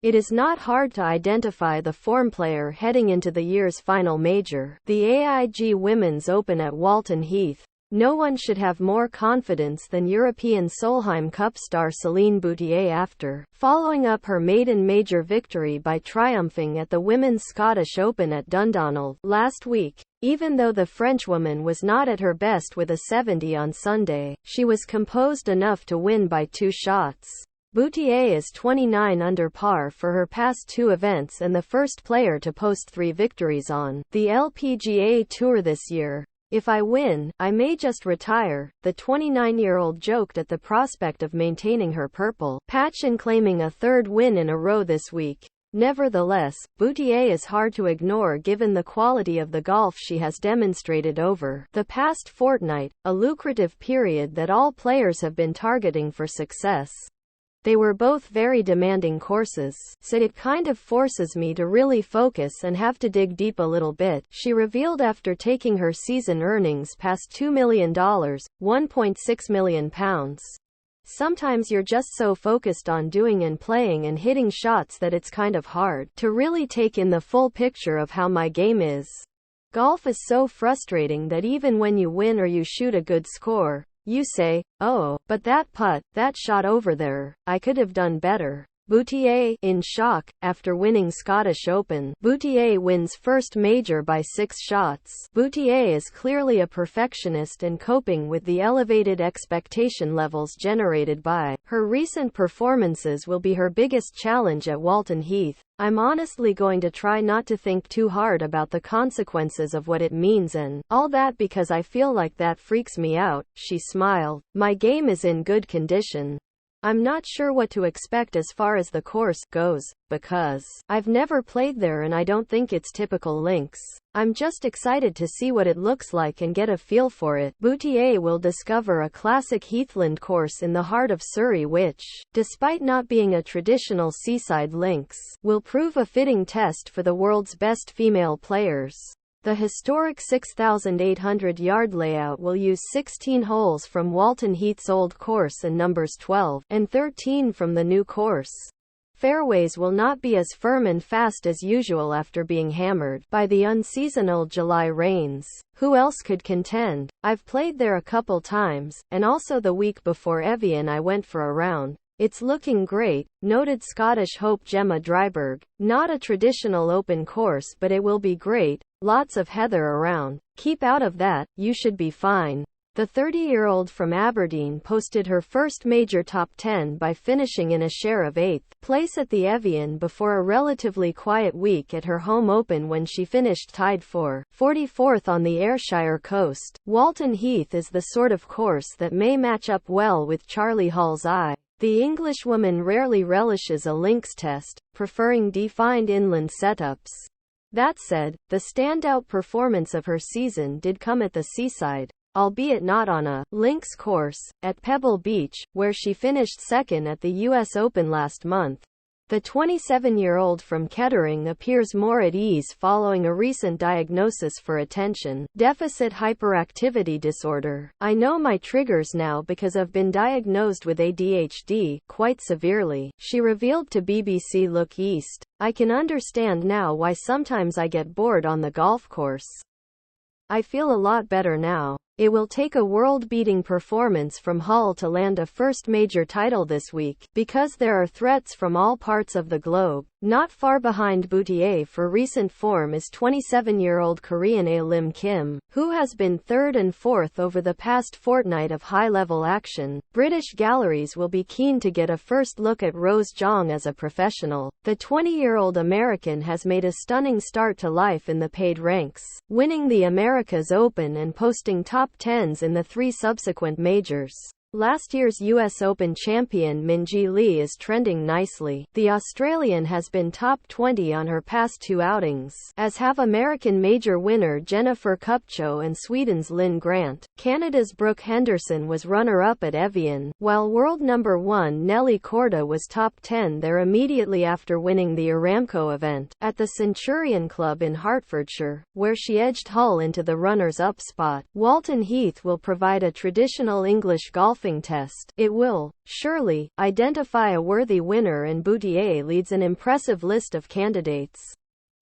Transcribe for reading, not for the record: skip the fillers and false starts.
It is not hard to identify the form player heading into the year's final major, the AIG Women's Open at Walton Heath. No one should have more confidence than European Solheim Cup star Celine Boutier after following up her maiden major victory by triumphing at the Women's Scottish Open at Dundonald last week. Even though the Frenchwoman was not at her best with a 70 on Sunday, she was composed enough to win by 2 shots. Boutier is 29 under par for her past 2 events and the first player to post 3 victories on the LPGA Tour this year. "If I win, I may just retire," the 29-year-old joked at the prospect of maintaining her purple patch and claiming a 3rd win in a row this week. Nevertheless, Boutier is hard to ignore given the quality of the golf she has demonstrated over the past fortnight, a lucrative period that all players have been targeting for success. "They were both very demanding courses, so it kind of forces me to really focus and have to dig deep a little bit," she revealed after taking her season earnings past $2 million, £1.6 million. "Sometimes you're just so focused on doing and playing and hitting shots that it's kind of hard to really take in the full picture of how my game is. Golf is so frustrating that even when you win or you shoot a good score, you say, 'Oh, but that putt, that shot over there, I could have done better.'" Boutier, in shock, after winning Scottish Open. Boutier wins first major by 6 shots. Boutier is clearly a perfectionist and coping with the elevated expectation levels generated by her recent performances will be her biggest challenge at Walton Heath. "I'm honestly going to try not to think too hard about the consequences of what it means and all that because I feel like that freaks me out," she smiled. "My game is in good condition. I'm not sure what to expect as far as the course goes, because I've never played there and I don't think it's typical links. I'm just excited to see what it looks like and get a feel for it." Boutier will discover a classic heathland course in the heart of Surrey which, despite not being a traditional seaside links, will prove a fitting test for the world's best female players. The historic 6,800-yard layout will use 16 holes from Walton Heath's old course and numbers 12 and 13 from the new course. Fairways will not be as firm and fast as usual after being hammered by the unseasonal July rains. Who else could contend? "I've played there a couple times, and also the week before Evian I went for a round. It's looking great," noted Scottish hope Gemma Dryburgh. "Not a traditional open course but it will be great. Lots of heather around. Keep out of that, you should be fine." The 30-year-old from Aberdeen posted her first major top 10 by finishing in a share of 8th place at the Evian before a relatively quiet week at her home open when she finished tied for 44th on the Ayrshire coast. Walton Heath is the sort of course that may match up well with Charlie Hall's eye. The Englishwoman rarely relishes a links test, preferring defined inland setups. That said, the standout performance of her season did come at the seaside, albeit not on a links course, at Pebble Beach, where she finished second at the US Open last month. The 27-year-old from Kettering appears more at ease following a recent diagnosis for attention deficit hyperactivity disorder. "I know my triggers now because I've been diagnosed with ADHD, quite severely," she revealed to BBC Look East. "I can understand now why sometimes I get bored on the golf course. I feel a lot better now." It will take a world-beating performance from Hull to land a first major title this week, because there are threats from all parts of the globe. Not far behind Boutier for recent form is 27-year-old Korean A. Lim Kim, who has been 3rd and 4th over the past fortnight of high-level action. British galleries will be keen to get a first look at Rose Zhang as a professional. The 20-year-old American has made a stunning start to life in the paid ranks, winning the America's Open and posting top 10s in the 3 subsequent majors. Last year's US Open champion Minjee Lee is trending nicely. The Australian has been top 20 on her past 2 outings, as have American major winner Jennifer Kupcho and Sweden's Lynn Grant. Canada's Brooke Henderson was runner-up at Evian, while world number 1 Nelly Korda was top 10 there immediately after winning the Aramco event at the Centurion Club in Hertfordshire, where she edged Hull into the runners-up spot. Walton Heath will provide a traditional English golf golfing test. It will, surely, identify a worthy winner, and Boutier leads an impressive list of candidates.